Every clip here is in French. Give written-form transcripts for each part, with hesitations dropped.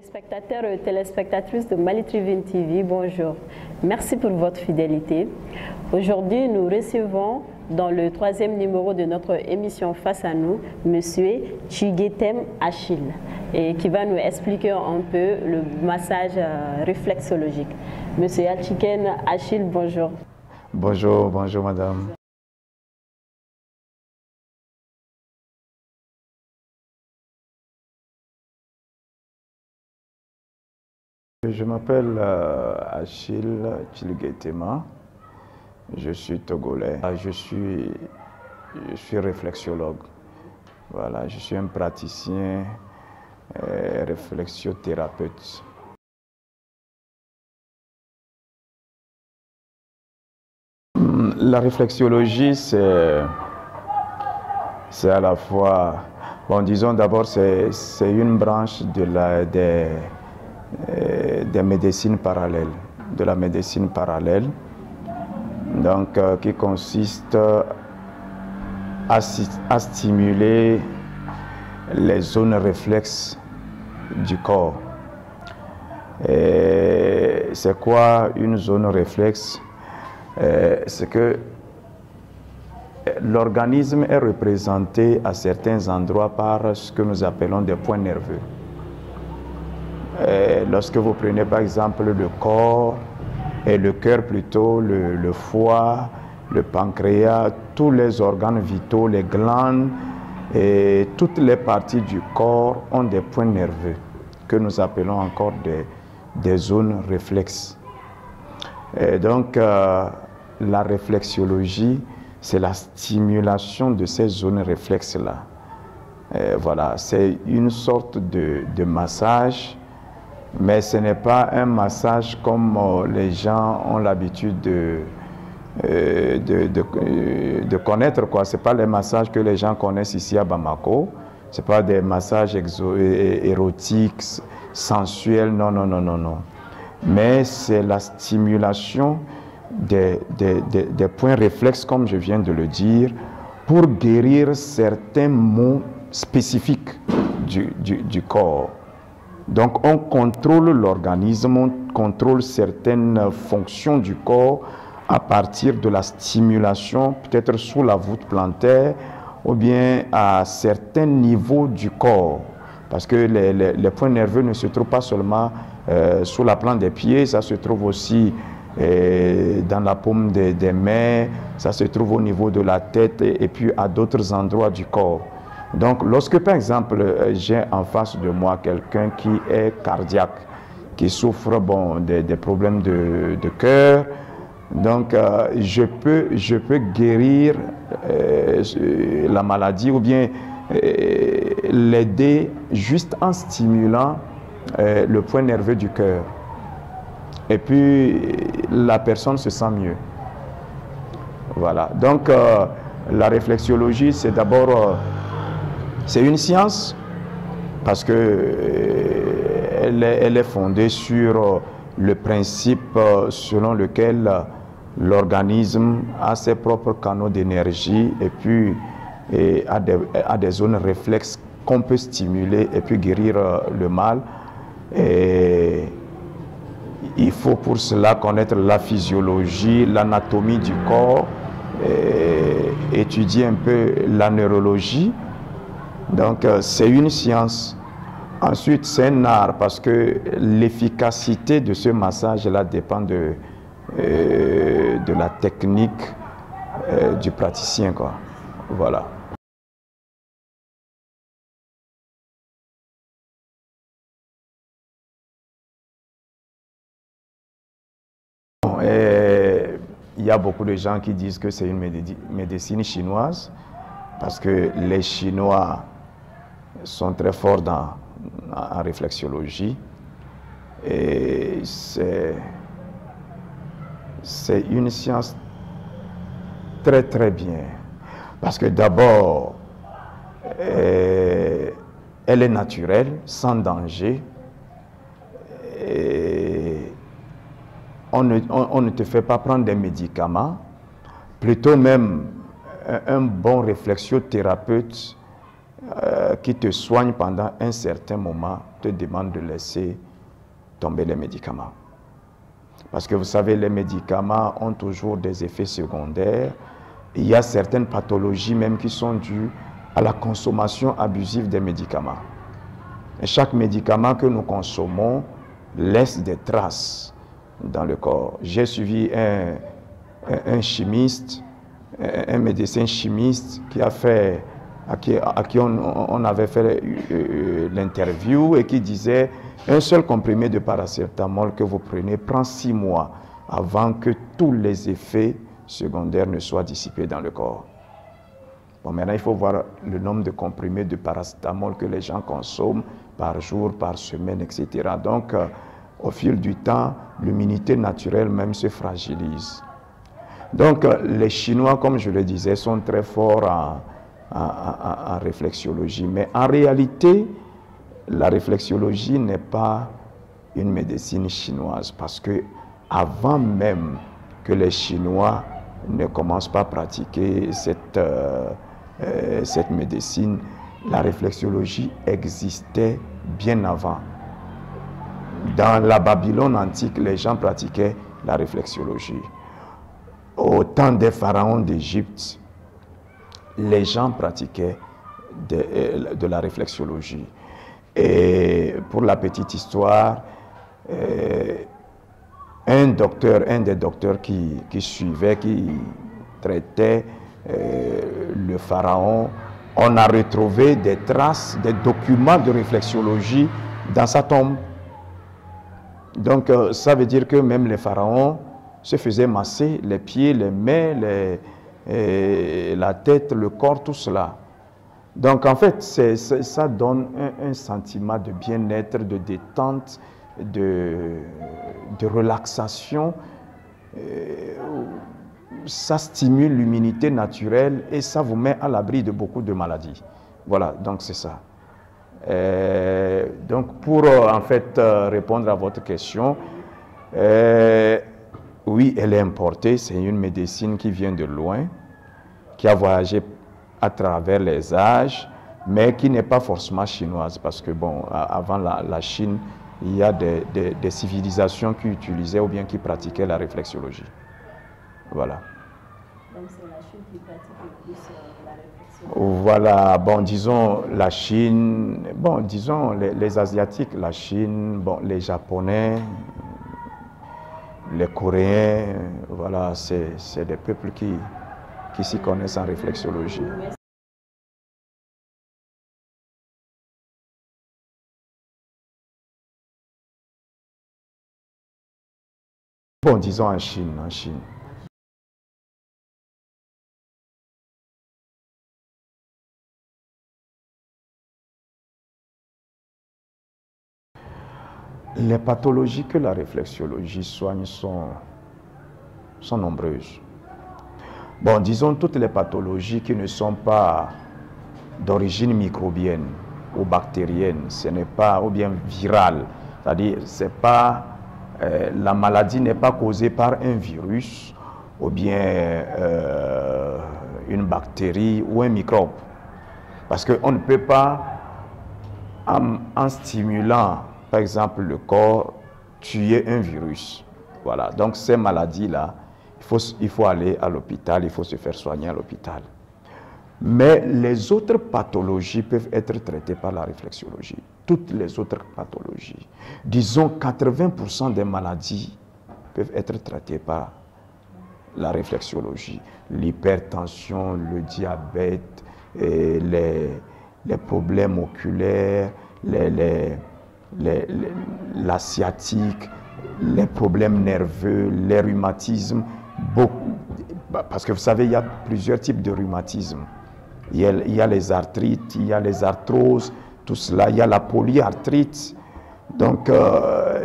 Spectateurs et téléspectatrices de Mali Tribune TV, bonjour. Merci pour votre fidélité. Aujourd'hui, nous recevons dans le 3e numéro de notre émission Face à nous, Monsieur Tchiguetem Achille, et qui va nous expliquer un peu le massage réflexologique. Monsieur Tchiguetem Achille, bonjour. Bonjour, bonjour madame. Je m'appelle Achille Tchiguetem, je suis togolais, je suis réflexologue. Voilà, je suis un praticien réflexothérapeute. La réflexologie, c'est à la fois, bon, disons d'abord, c'est une branche des médecines parallèles, de la médecine parallèle, donc qui consiste à stimuler les zones réflexes du corps. C'est quoi une zone réflexe? C'est que l'organisme est représenté à certains endroits par ce que nous appelons des points nerveux. Lorsque vous prenez par exemple le corps et le cœur plutôt, le foie, le pancréas, tous les organes vitaux, les glandes et toutes les parties du corps ont des points nerveux que nous appelons encore des zones réflexes. Et donc la réflexologie, c'est la stimulation de ces zones réflexes-là. Voilà, c'est une sorte de massage. Mais ce n'est pas un massage comme les gens ont l'habitude de connaître, quoi. Ce n'est pas les massages que les gens connaissent ici à Bamako. Ce n'est pas des massages érotiques, sensuels, non, non, non, non, non. Mais c'est la stimulation des points réflexes, comme je viens de le dire, pour guérir certains maux spécifiques du corps. Donc on contrôle l'organisme, on contrôle certaines fonctions du corps à partir de la stimulation, peut-être sous la voûte plantaire ou bien à certains niveaux du corps. Parce que les points nerveux ne se trouvent pas seulement sous la plante des pieds, ça se trouve aussi dans la paume des mains, ça se trouve au niveau de la tête et puis à d'autres endroits du corps. Donc, lorsque, par exemple, j'ai en face de moi quelqu'un qui est cardiaque, qui souffre des problèmes de cœur, donc je peux guérir la maladie ou bien l'aider juste en stimulant le point nerveux du cœur. Et puis, la personne se sent mieux. Voilà. Donc, la réflexologie, c'est d'abord... c'est une science parce que elle est fondée sur le principe selon lequel l'organisme a ses propres canaux d'énergie et puis a des zones réflexes qu'on peut stimuler et puis guérir le mal. Et il faut pour cela connaître la physiologie, l'anatomie du corps, étudier un peu la neurologie. Donc, c'est une science. Ensuite, c'est un art parce que l'efficacité de ce massage-là dépend de la technique du praticien, quoi. Voilà. Il y a beaucoup de gens qui disent que c'est une médecine chinoise parce que les Chinois sont très forts en réflexologie et c'est une science très très bien parce que d'abord elle est naturelle, sans danger et on ne te fait pas prendre des médicaments, plutôt même un bon réflexothérapeute qui te soigne pendant un certain moment te demande de laisser tomber les médicaments. Parce que vous savez, les médicaments ont toujours des effets secondaires. Il y a certaines pathologies même qui sont dues à la consommation abusive des médicaments. Et chaque médicament que nous consommons laisse des traces dans le corps. J'ai suivi un chimiste, un médecin chimiste qui a fait, à qui on avait fait l'interview et qui disait un seul comprimé de paracétamol que vous prenez prend 6 mois avant que tous les effets secondaires ne soient dissipés dans le corps. Bon, maintenant, il faut voir le nombre de comprimés de paracétamol que les gens consomment par jour, par semaine, etc. Donc, au fil du temps, l'immunité naturelle même se fragilise. Donc, les Chinois, comme je le disais, sont très forts en réflexologie. Mais en réalité, la réflexologie n'est pas une médecine chinoise parce que avant même que les Chinois ne commencent pas à pratiquer cette médecine, la réflexologie existait bien avant. Dans la Babylone antique, les gens pratiquaient la réflexologie. Au temps des pharaons d'Égypte, les gens pratiquaient de la réflexologie. Et pour la petite histoire, un des docteurs qui suivait, qui traitait le pharaon, on a retrouvé des traces, des documents de réflexologie dans sa tombe. Donc ça veut dire que même les pharaons se faisaient masser les pieds, les mains, la tête, le corps, tout cela. Donc en fait, ça donne un sentiment de bien-être, de détente, de relaxation. Ça stimule l'immunité naturelle et ça vous met à l'abri de beaucoup de maladies. Voilà, donc c'est ça. Donc pour en fait répondre à votre question, oui, elle est importée, c'est une médecine qui vient de loin, qui a voyagé à travers les âges, mais qui n'est pas forcément chinoise, parce que bon, avant la Chine, il y a des civilisations qui utilisaient ou bien qui pratiquaient la réflexologie. Voilà. Donc c'est la Chine qui pratique le plus la réflexologie. Voilà, bon, disons la Chine, bon, disons les Asiatiques, la Chine, bon, les Japonais, les Coréens, voilà, c'est des peuples qui s'y connaissent en réflexologie. Bon, disons en Chine, en Chine. Les pathologies que la réflexologie soigne sont nombreuses. Bon, disons toutes les pathologies qui ne sont pas d'origine microbienne ou bactérienne, ce n'est pas, ou bien virale, c'est-à-dire c'est pas, la maladie n'est pas causée par un virus ou bien une bactérie ou un microbe. Parce qu'on ne peut pas, en stimulant par exemple le corps, tuer un virus. Voilà, donc ces maladies-là, il faut aller à l'hôpital, il faut se faire soigner à l'hôpital. Mais les autres pathologies peuvent être traitées par la réflexologie. Toutes les autres pathologies. Disons 80% des maladies peuvent être traitées par la réflexologie. L'hypertension, le diabète, et les problèmes oculaires, la sciatique, les problèmes nerveux, les rhumatismes, beaucoup, parce que vous savez, il y a plusieurs types de rhumatisme. Il y a les arthrites, il y a les arthroses, tout cela, il y a la polyarthrite. Donc,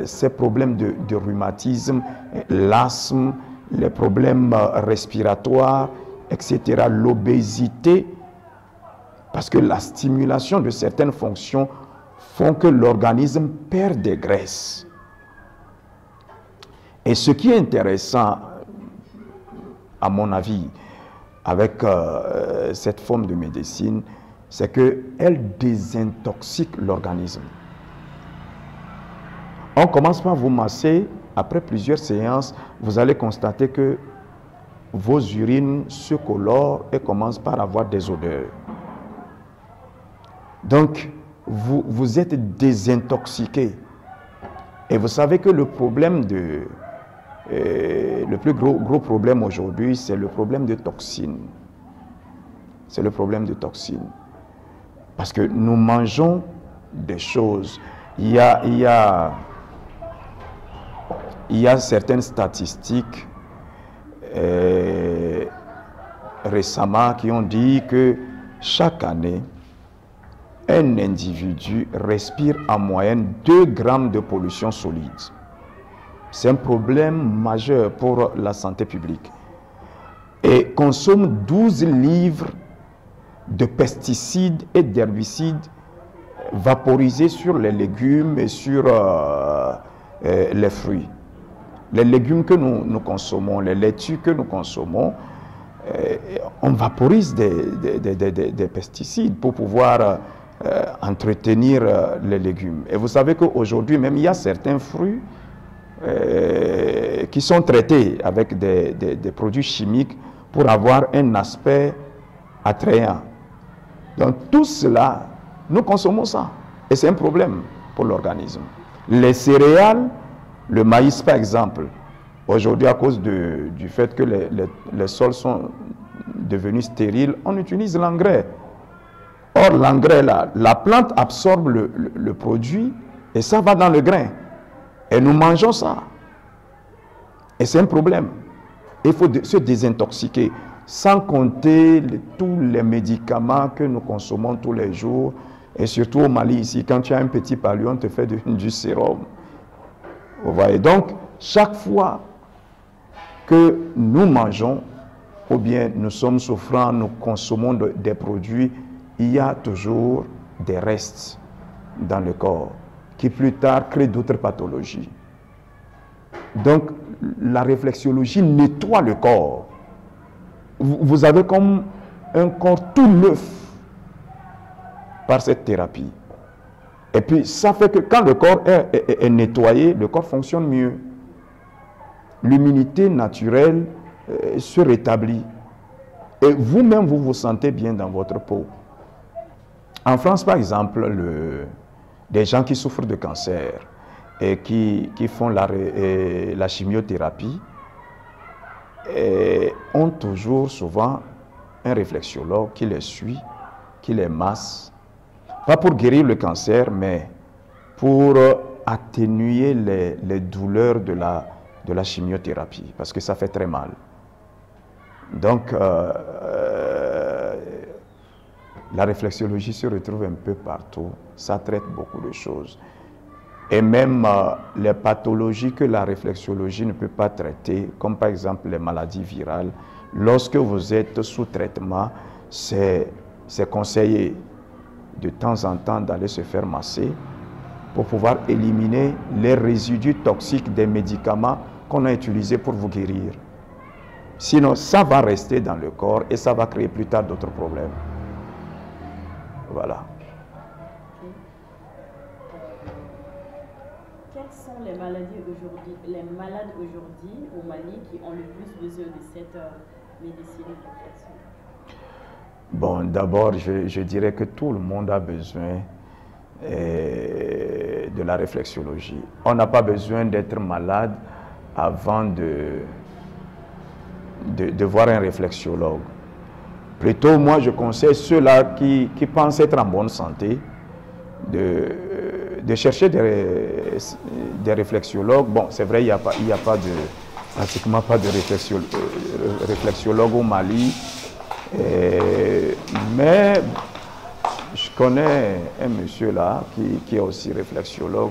ces problèmes de rhumatisme, l'asthme, les problèmes respiratoires, etc., l'obésité, parce que la stimulation de certaines fonctions font que l'organisme perd des graisses. Et ce qui est intéressant, à mon avis, avec cette forme de médecine, c'est qu'elle désintoxique l'organisme. On commence par vous masser, après plusieurs séances, vous allez constater que vos urines se colorent et commencent par avoir des odeurs. Donc, vous êtes désintoxiqué. Et vous savez que le problème le plus gros problème aujourd'hui, c'est le problème de toxines. C'est le problème de toxines. Parce que nous mangeons des choses. Il y a certaines statistiques récemment qui ont dit que chaque année, un individu respire en moyenne 2 grammes de pollution solide. C'est un problème majeur pour la santé publique. Et consomme 12 livres de pesticides et d'herbicides vaporisés sur les légumes et sur les fruits. Les légumes que nous consommons, les laitues que nous consommons, on vaporise des pesticides pour pouvoir entretenir les légumes. Et vous savez qu'aujourd'hui, même, il y a certains fruits qui sont traités avec des produits chimiques pour avoir un aspect attrayant. Donc, tout cela, nous consommons ça. Et c'est un problème pour l'organisme. Les céréales, le maïs par exemple, aujourd'hui à cause du fait que les sols sont devenus stériles, on utilise l'engrais. Or, l'engrais, là, la plante absorbe le produit et ça va dans le grain. Et nous mangeons ça. Et c'est un problème. Il faut se désintoxiquer, sans compter tous les médicaments que nous consommons tous les jours. Et surtout au Mali, ici, quand tu as un petit palu, on te fait du sérum. Vous voyez, donc, chaque fois que nous mangeons, ou bien nous sommes souffrants, nous consommons des produits, il y a toujours des restes dans le corps qui plus tard créent d'autres pathologies. Donc, la réflexologie nettoie le corps. Vous avez comme un corps tout neuf par cette thérapie. Et puis, ça fait que quand le corps est nettoyé, le corps fonctionne mieux. L'immunité naturelle se rétablit. Et vous-même, vous vous sentez bien dans votre peau. En France, par exemple, des gens qui souffrent de cancer et qui font la chimiothérapie ont toujours souvent un réflexologue qui les suit, qui les masse, pas pour guérir le cancer, mais pour atténuer les douleurs de la chimiothérapie, parce que ça fait très mal. Donc, la réflexologie se retrouve un peu partout, ça traite beaucoup de choses. Et même les pathologies que la réflexologie ne peut pas traiter, comme par exemple les maladies virales, lorsque vous êtes sous traitement, c'est conseillé de temps en temps d'aller se faire masser pour pouvoir éliminer les résidus toxiques des médicaments qu'on a utilisés pour vous guérir. Sinon, ça va rester dans le corps et ça va créer plus tard d'autres problèmes. Voilà. Quelles sont les malades aujourd'hui au Mali qui ont le plus besoin de cette médecine de réflexion? Bon, d'abord, je dirais que tout le monde a besoin de la réflexologie. On n'a pas besoin d'être malade avant de voir un réflexologue. Plutôt, moi, je conseille ceux-là qui pensent être en bonne santé de chercher des réflexologues. Bon, c'est vrai, il n'y a pratiquement pas de réflexologue au Mali. Mais je connais un monsieur là qui est aussi réflexologue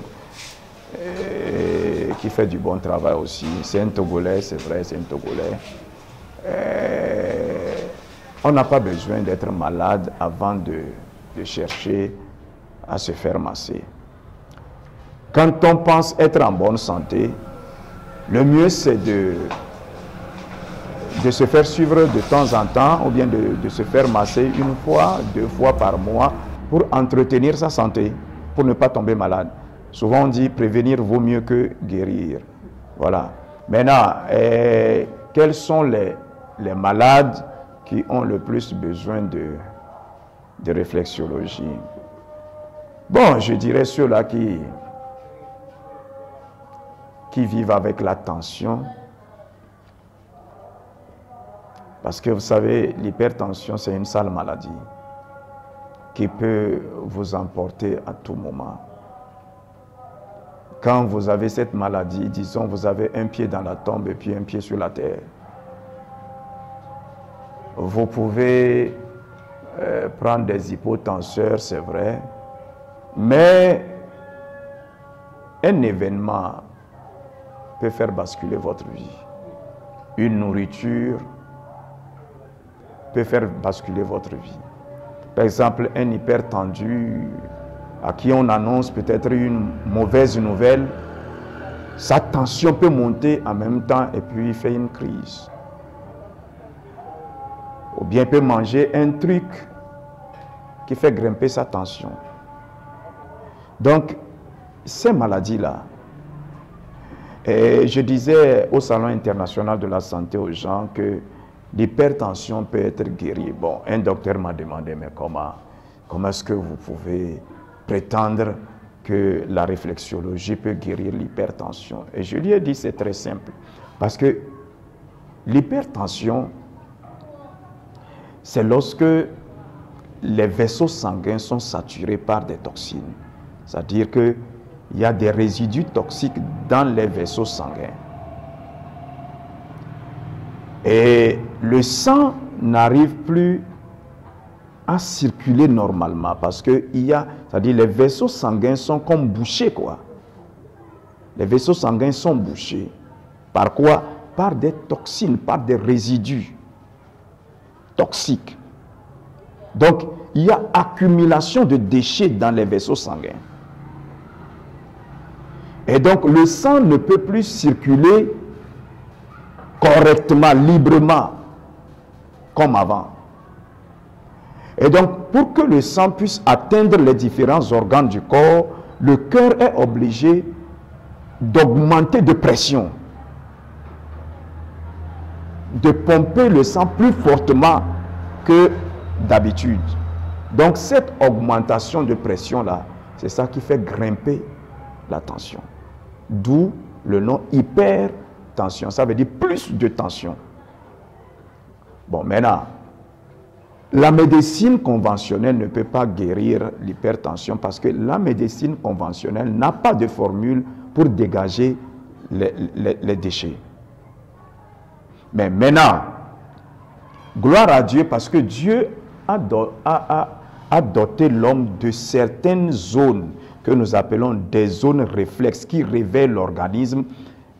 et qui fait du bon travail aussi. C'est un Togolais, c'est vrai, c'est un Togolais. On n'a pas besoin d'être malade avant de chercher à se faire masser. Quand on pense être en bonne santé, le mieux c'est de se faire suivre de temps en temps ou bien de se faire masser 1 fois, 2 fois par mois pour entretenir sa santé, pour ne pas tomber malade. Souvent on dit prévenir vaut mieux que guérir. Voilà. Maintenant, quels sont les malades qui ont le plus besoin de réflexologie? Bon, je dirais ceux-là qui vivent avec la tension. Parce que vous savez, l'hypertension, c'est une sale maladie qui peut vous emporter à tout moment. Quand vous avez cette maladie, disons, vous avez un pied dans la tombe et puis un pied sur la terre. Vous pouvez prendre des hypotenseurs, c'est vrai, mais un événement peut faire basculer votre vie. Une nourriture peut faire basculer votre vie. Par exemple, un hypertendu à qui on annonce peut-être une mauvaise nouvelle, sa tension peut monter en même temps et puis il fait une crise. Ou bien il peut manger un truc qui fait grimper sa tension. Donc, ces maladies-là, je disais au Salon international de la santé aux gens que l'hypertension peut être guérie. Bon, un docteur m'a demandé, mais comment est-ce que vous pouvez prétendre que la réflexologie peut guérir l'hypertension? Et je lui ai dit, c'est très simple. Parce que l'hypertension, c'est lorsque les vaisseaux sanguins sont saturés par des toxines. C'est-à-dire qu'il y a des résidus toxiques dans les vaisseaux sanguins. Et le sang n'arrive plus à circuler normalement parce que c'est-à-dire les vaisseaux sanguins sont comme bouchés, quoi. Les vaisseaux sanguins sont bouchés. Par quoi? Par des toxines, par des résidus toxiques. Donc, il y a accumulation de déchets dans les vaisseaux sanguins. Et donc, le sang ne peut plus circuler correctement, librement, comme avant. Et donc, pour que le sang puisse atteindre les différents organes du corps, le cœur est obligé d'augmenter de pression, de pomper le sang plus fortement que d'habitude. Donc, cette augmentation de pression-là, c'est ça qui fait grimper la tension. D'où le nom hypertension. Ça veut dire plus de tension. Bon, maintenant, la médecine conventionnelle ne peut pas guérir l'hypertension parce que la médecine conventionnelle n'a pas de formule pour dégager les déchets. Mais maintenant, gloire à Dieu parce que Dieu a doté l'homme de certaines zones que nous appelons des zones réflexes qui réveillent l'organisme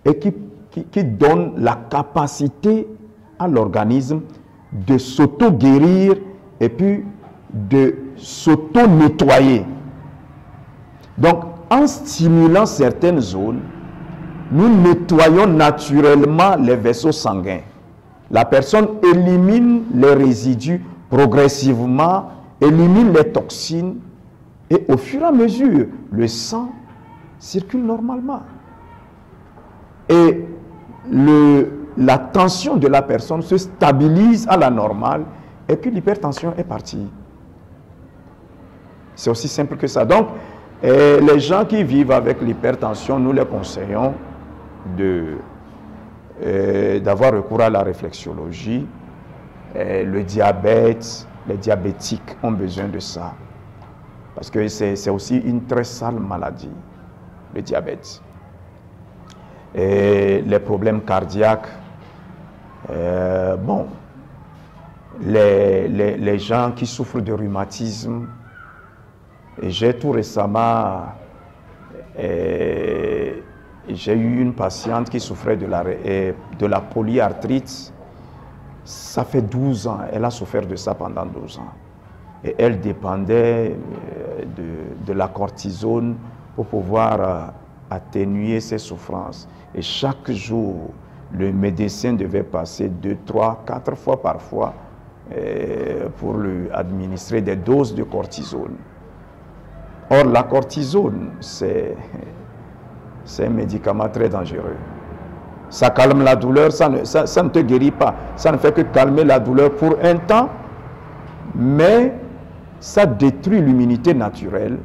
et qui donnent la capacité à l'organisme de s'auto-guérir et puis de s'auto-nettoyer. Donc, en stimulant certaines zones, nous nettoyons naturellement les vaisseaux sanguins. La personne élimine les résidus progressivement, élimine les toxines et au fur et à mesure, le sang circule normalement. Et la tension de la personne se stabilise à la normale et puis l'hypertension est partie. C'est aussi simple que ça. Donc, les gens qui vivent avec l'hypertension, nous les conseillons d'avoir recours à la réflexologie. Le diabète, les diabétiques ont besoin de ça. Parce que c'est aussi une très sale maladie, le diabète. Et les problèmes cardiaques, bon, les gens qui souffrent de rhumatisme, et j'ai tout récemment, j'ai eu une patiente qui souffrait de la polyarthrite. Ça fait 12 ans, elle a souffert de ça pendant 12 ans. Et elle dépendait de la cortisone pour pouvoir atténuer ses souffrances. Et chaque jour, le médecin devait passer 2, 3, 4 fois parfois pour lui administrer des doses de cortisone. Or, la cortisone, c'est un médicament très dangereux. Ça calme la douleur, ça ne te guérit pas. Ça ne fait que calmer la douleur pour un temps, mais ça détruit l'immunité naturelle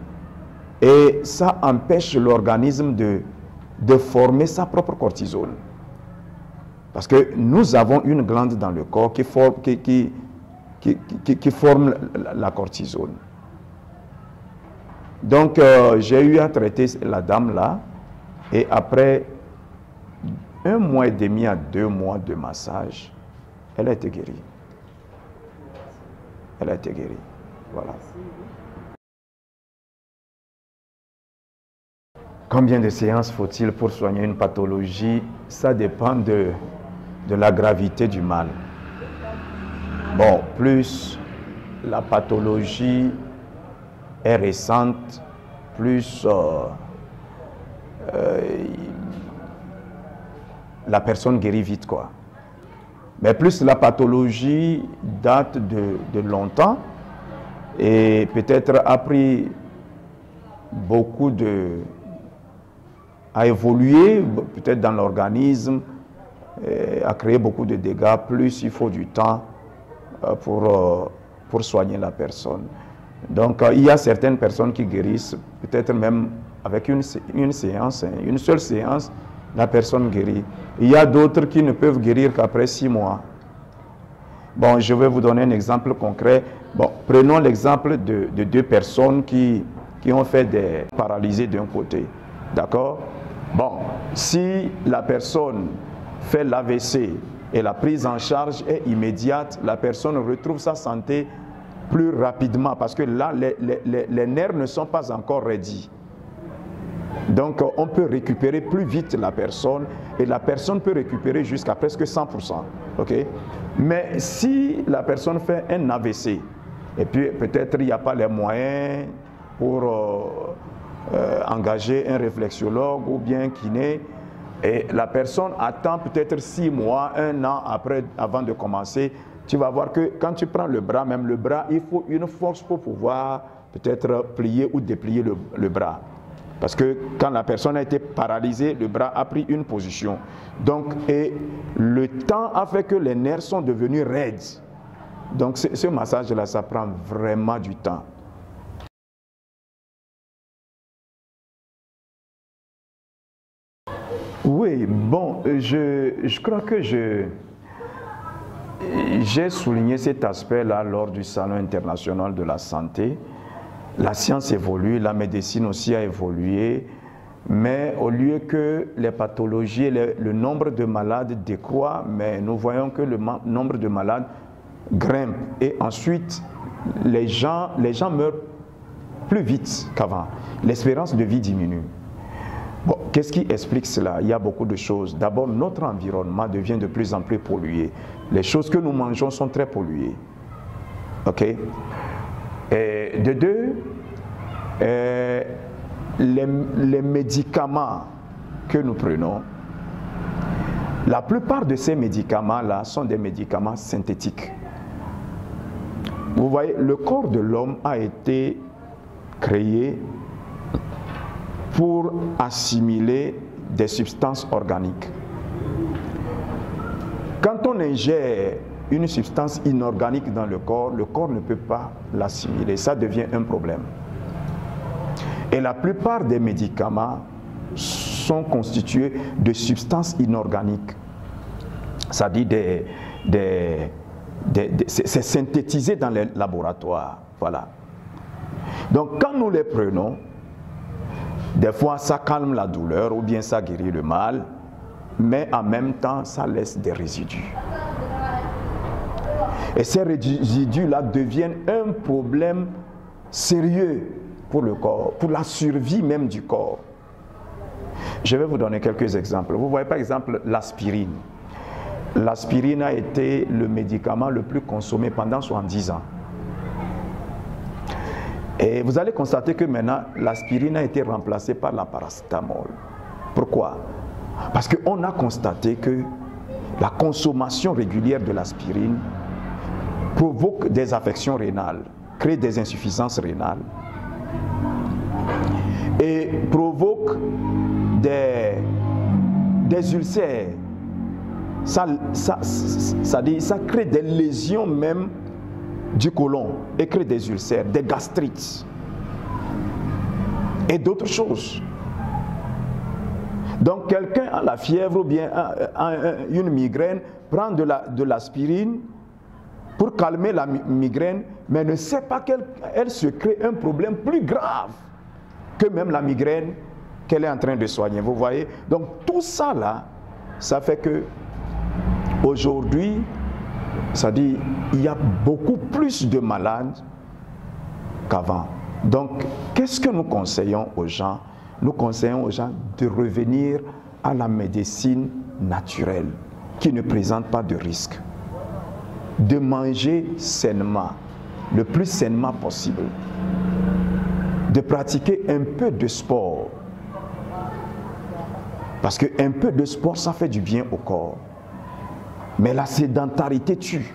et ça empêche l'organisme de former sa propre cortisone. Parce que nous avons une glande dans le corps qui forme la cortisone. Donc, j'ai eu à traiter la dame là, et après 1 mois et demi à 2 mois de massage, elle a été guérie. Elle a été guérie. Voilà. Combien de séances faut-il pour soigner une pathologie? Ça dépend de la gravité du mal. Bon, plus la pathologie est récente, plus la personne guérit vite, quoi. Mais plus la pathologie date de longtemps et peut-être a pris beaucoup a évolué, peut-être dans l'organisme, a créé beaucoup de dégâts, plus il faut du temps pour soigner la personne. Donc, il y a certaines personnes qui guérissent, peut-être même avec une séance, une seule séance, la personne guérit. Il y a d'autres qui ne peuvent guérir qu'après 6 mois. Bon, je vais vous donner un exemple concret. Bon, prenons l'exemple de 2 personnes qui ont fait des paralysés d'un côté. D'accord? Bon, si la personne fait l'AVC et la prise en charge est immédiate, la personne retrouve sa santé plus rapidement parce que là, les nerfs ne sont pas encore ready. Donc, on peut récupérer plus vite la personne et la personne peut récupérer jusqu'à presque 100%. Okay? Mais si la personne fait un AVC et puis peut-être il n'y a pas les moyens pour engager un réflexologue ou bien kiné, et la personne attend peut-être 6 mois, 1 an avant de commencer, tu vas voir que quand tu prends le bras, même le bras, il faut une force pour pouvoir peut-être plier ou déplier le bras. Parce que quand la personne a été paralysée, le bras a pris une position. Donc, et le temps a fait que les nerfs sont devenus raides. Donc, ce massage-là, ça prend vraiment du temps. Oui, bon, je crois que j'ai souligné cet aspect-là lors du Salon international de la santé. La science évolue, la médecine aussi a évolué, mais au lieu que les pathologies, le nombre de malades décroît, mais nous voyons que le nombre de malades grimpe. Et ensuite, les gens meurent plus vite qu'avant. L'espérance de vie diminue. Bon, qu'est-ce qui explique cela? Il y a beaucoup de choses. D'abord, notre environnement devient de plus en plus pollué. Les choses que nous mangeons sont très polluées. OK? Et de deux, les médicaments que nous prenons, la plupart de ces médicaments-là sont des médicaments synthétiques. Vous voyez, le corps de l'homme a été créé pour assimiler des substances organiques. Quand on ingère une substance inorganique dans le corps ne peut pas l'assimiler. Ça devient un problème. Et la plupart des médicaments sont constitués de substances inorganiques. C'est-à-dire c'est synthétisé dans les laboratoires. Voilà. Donc quand nous les prenons, des fois ça calme la douleur ou bien ça guérit le mal, mais en même temps ça laisse des résidus. Et ces résidus-là deviennent un problème sérieux pour le corps, pour la survie même du corps. Je vais vous donner quelques exemples. Vous voyez par exemple l'aspirine. L'aspirine a été le médicament le plus consommé pendant 70 ans. Et vous allez constater que maintenant, l'aspirine a été remplacée par la paracétamol. Pourquoi? Parce qu'on a constaté que la consommation régulière de l'aspirine provoque des affections rénales, crée des insuffisances rénales et provoque des ulcères. Ça crée des lésions même du côlon et crée des ulcères, des gastrites et d'autres choses. Donc quelqu'un a la fièvre ou bien une migraine, prend de l'aspirine pour calmer la migraine, mais ne sait pas qu'elle se crée un problème plus grave que même la migraine qu'elle est en train de soigner. Vous voyez? Donc tout ça là, ça fait que aujourd'hui, ça dit, il y a beaucoup plus de malades qu'avant. Donc, qu'est-ce que nous conseillons aux gens? Nous conseillons aux gens de revenir à la médecine naturelle, qui ne présente pas de risque. De manger sainement, le plus sainement possible. De pratiquer un peu de sport. Parce qu'un peu de sport, ça fait du bien au corps. Mais la sédentarité tue.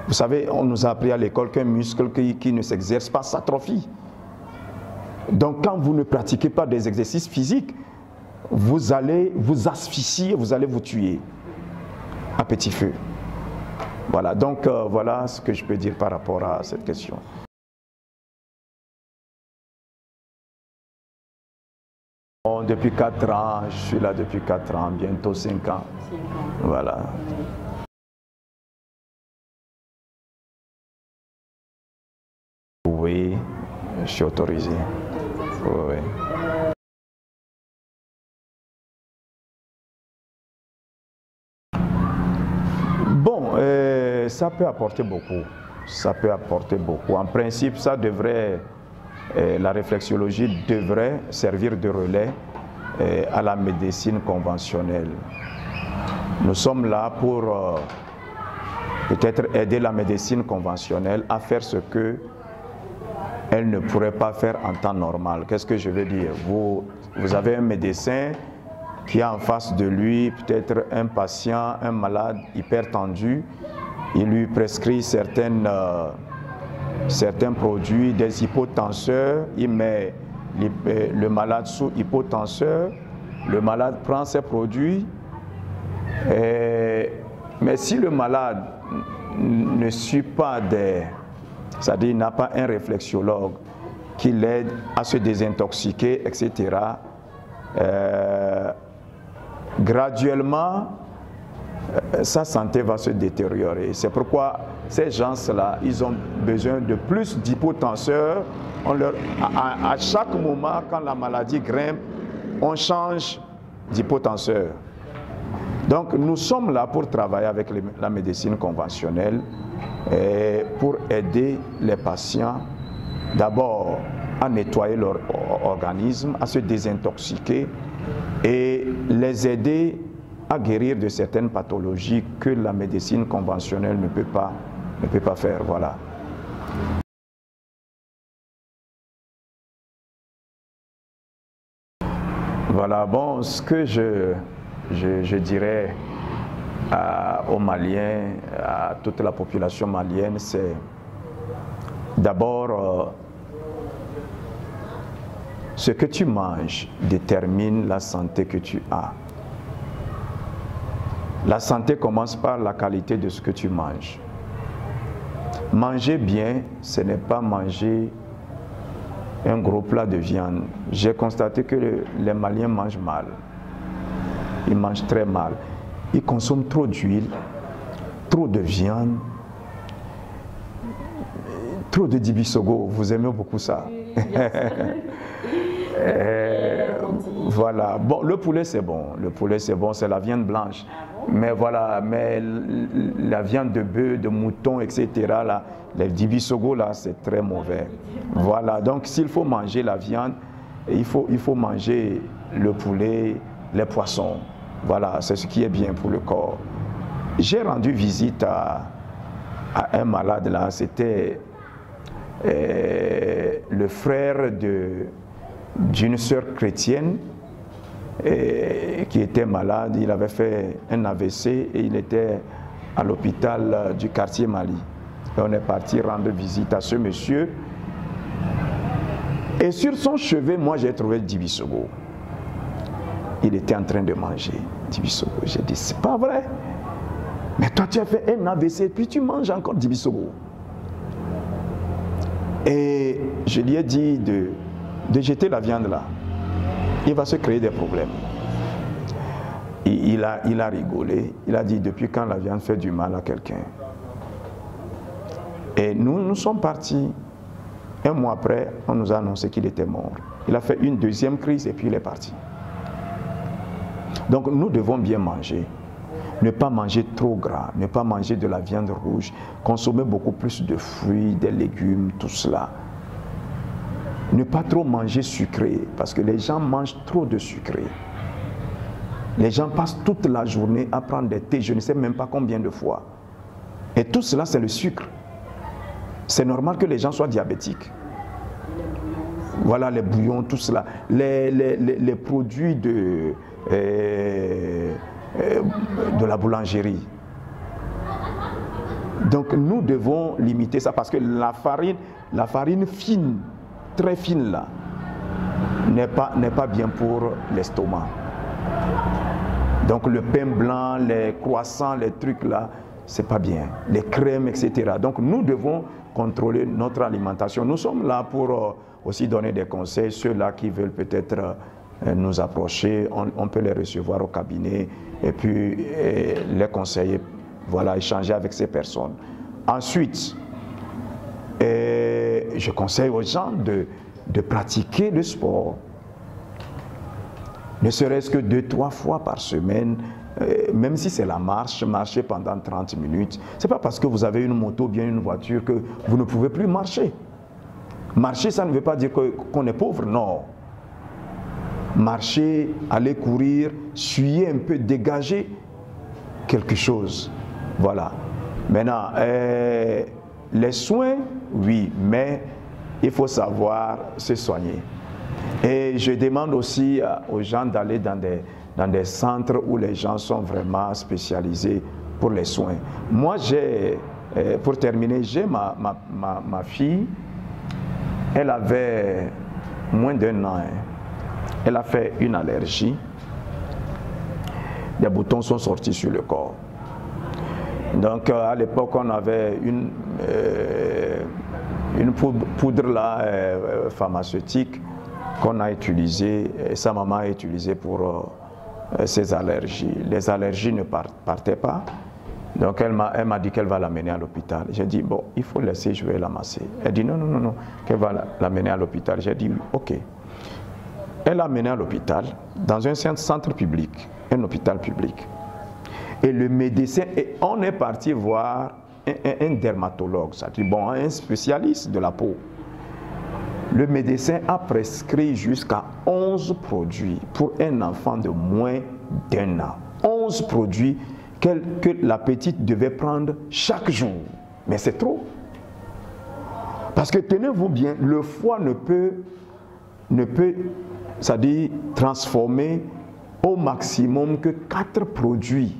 Vous savez, on nous a appris à l'école qu'un muscle qui ne s'exerce pas s'atrophie. Donc quand vous ne pratiquez pas des exercices physiques, vous allez vous asphyxier, vous allez vous tuer à petit feu. Voilà, donc voilà ce que je peux dire par rapport à cette question. Bon, depuis 4 ans, je suis là depuis 4 ans, bientôt 5 ans. Voilà. Oui, je suis autorisé. Oui. Bon, ça peut apporter beaucoup. Ça peut apporter beaucoup. En principe, ça devrait, la réflexologie devrait servir de relais à la médecine conventionnelle. Nous sommes là pour peut-être aider la médecine conventionnelle à faire ce que elle ne pourrait pas faire en temps normal. Qu'est-ce que je veux dire? Vous avez un médecin qui a en face de lui peut-être un patient, un malade hypertendu. Il lui prescrit certains produits, des hypotenseurs. Il met le malade sous hypotenseur. Le malade prend ces produits. Mais si le malade ne suit pas c'est-à-dire il n'a pas un réflexologue qui l'aide à se désintoxiquer, etc., graduellement, sa santé va se détériorer. C'est pourquoi ces gens-là, ils ont besoin de plus d'hypotenseurs. À chaque moment, quand la maladie grimpe, on change d'hypotenseur. Donc nous sommes là pour travailler avec la médecine conventionnelle et pour aider les patients d'abord à nettoyer leur organisme, à se désintoxiquer et les aider à guérir de certaines pathologies que la médecine conventionnelle ne peut pas faire. Voilà. Voilà, bon, ce que je dirais aux Maliens, à toute la population malienne, c'est d'abord ce que tu manges détermine la santé que tu as. La santé commence par la qualité de ce que tu manges. Manger bien, ce n'est pas manger un gros plat de viande. J'ai constaté que les Maliens mangent mal. Ils mangent très mal. Ils consomment trop d'huile, trop de viande, trop de dibisogo. Vous aimez beaucoup ça? Voilà. Bon, le poulet c'est bon. Le poulet c'est bon, c'est la viande blanche. Mais voilà, mais la viande de bœuf, de mouton, etc. Là, les dibisogo là, c'est très mauvais. Voilà. Donc s'il faut manger la viande, il faut manger le poulet, les poissons. Voilà, c'est ce qui est bien pour le corps. J'ai rendu visite à un malade là, c'était le frère d'une sœur chrétienne qui était malade, il avait fait un AVC et il était à l'hôpital du quartier Mali. Et on est parti rendre visite à ce monsieur. Et sur son chevet, moi j'ai trouvé Dibisogo. Il était en train de manger Dibisogo. J'ai dit, c'est pas vrai. Mais toi tu as fait un AVC, puis tu manges encore Dibisogo. Et je lui ai dit de jeter la viande là. Il va se créer des problèmes. Il a rigolé. Il a dit, depuis quand la viande fait du mal à quelqu'un? Et nous sommes partis. Un mois après, on nous a annoncé qu'il était mort. Il a fait une deuxième crise et puis il est parti. Donc nous devons bien manger. Ne pas manger trop gras, ne pas manger de la viande rouge, consommer beaucoup plus de fruits, des légumes, tout cela. Ne pas trop manger sucré, parce que les gens mangent trop de sucré. Les gens passent toute la journée à prendre des thés, je ne sais même pas combien de fois. Et tout cela, c'est le sucre. C'est normal que les gens soient diabétiques. Voilà, les bouillons, tout cela. Les produits de la boulangerie. Donc nous devons limiter ça parce que la farine fine, très fine là, n'est pas bien pour l'estomac. Donc le pain blanc, les croissants, les trucs là, c'est pas bien. Les crèmes, etc. Donc nous devons contrôler notre alimentation. Nous sommes là pour aussi donner des conseils. Ceux-là qui veulent peut-être nous approcher, on peut les recevoir au cabinet et puis les conseiller, voilà, échanger avec ces personnes. Ensuite, je conseille aux gens de pratiquer le sport, ne serait-ce que 2-3 fois par semaine, même si c'est la marche, marcher pendant 30 minutes. Ce n'est pas parce que vous avez une moto ou bien une voiture que vous ne pouvez plus marcher. Marcher, ça ne veut pas dire qu'on est pauvre, non. Marcher, aller courir, suyer un peu, dégager quelque chose. Voilà. Maintenant, les soins, oui, mais il faut savoir se soigner. Et je demande aussi aux gens d'aller dans des centres où les gens sont vraiment spécialisés pour les soins. Moi, pour terminer, j'ai ma fille, elle avait moins d'1 an. Elle a fait une allergie. Des boutons sont sortis sur le corps. Donc à l'époque, on avait une poudre là, pharmaceutique qu'on a utilisée, sa maman a utilisée pour ses allergies. Les allergies ne partaient pas. Donc elle m'a dit qu'elle va l'amener à l'hôpital. J'ai dit, bon, il faut laisser, je vais la masser. Elle dit, non, qu'elle va l'amener à l'hôpital. J'ai dit, ok. Elle l'a amenée à l'hôpital, dans un centre public, un hôpital public. Et le médecin, et on est parti voir un dermatologue, c'est-à-dire bon, un spécialiste de la peau. Le médecin a prescrit jusqu'à 11 produits pour un enfant de moins d'1 an. 11 produits que la petite devait prendre chaque jour. Mais c'est trop. Parce que tenez-vous bien, le foie ne peut c'est-à-dire transformer au maximum que 4 produits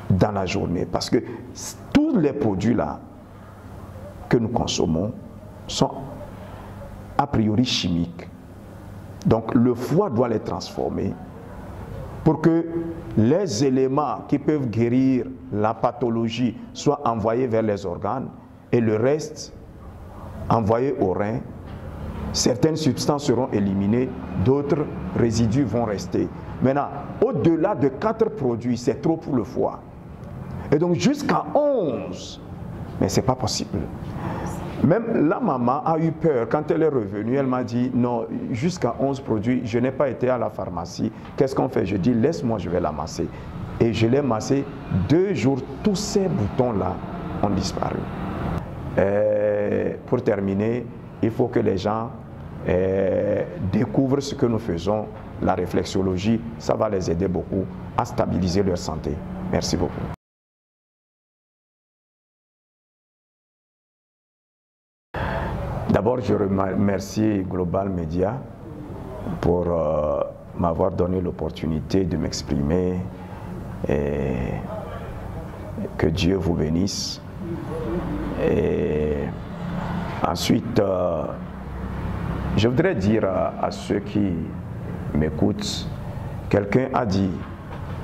dans la journée. Parce que tous les produits là que nous consommons sont a priori chimiques. Donc le foie doit les transformer pour que les éléments qui peuvent guérir la pathologie soient envoyés vers les organes et le reste envoyé au rein. Certaines substances seront éliminées, d'autres résidus vont rester. Maintenant, au-delà de 4 produits, c'est trop pour le foie. Et donc jusqu'à 11, mais ce n'est pas possible. Même la maman a eu peur. Quand elle est revenue, elle m'a dit, non, jusqu'à 11 produits, je n'ai pas été à la pharmacie. Qu'est-ce qu'on fait? Je dis, laisse-moi, je vais la masser. Et je l'ai massé 2 jours, tous ces boutons-là ont disparu. Pour terminer, il faut que les gens découvrent ce que nous faisons, la réflexologie, ça va les aider beaucoup à stabiliser leur santé. Merci beaucoup. D'abord, je remercie Global Média pour m'avoir donné l'opportunité de m'exprimer. Et que Dieu vous bénisse. Et ensuite, je voudrais dire à ceux qui m'écoutent, quelqu'un a dit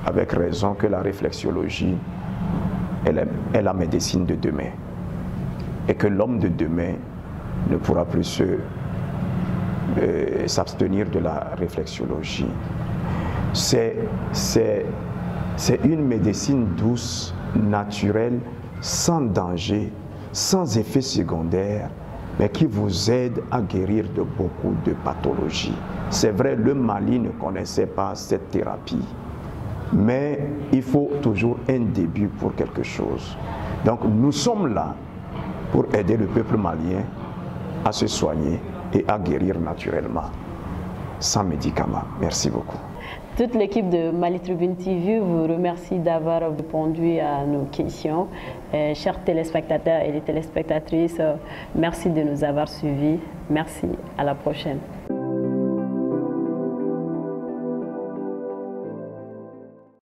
avec raison que la réflexologie est la médecine de demain et que l'homme de demain ne pourra plus s'abstenir de la réflexologie. C'est une médecine douce, naturelle, sans danger, sans effet secondaire, mais qui vous aide à guérir de beaucoup de pathologies. C'est vrai, le Mali ne connaissait pas cette thérapie, mais il faut toujours un début pour quelque chose. Donc nous sommes là pour aider le peuple malien à se soigner et à guérir naturellement, sans médicaments. Merci beaucoup. Toute l'équipe de Mali Tribune TV vous remercie d'avoir répondu à nos questions. Chers téléspectateurs et les téléspectatrices, merci de nous avoir suivis. Merci, à la prochaine.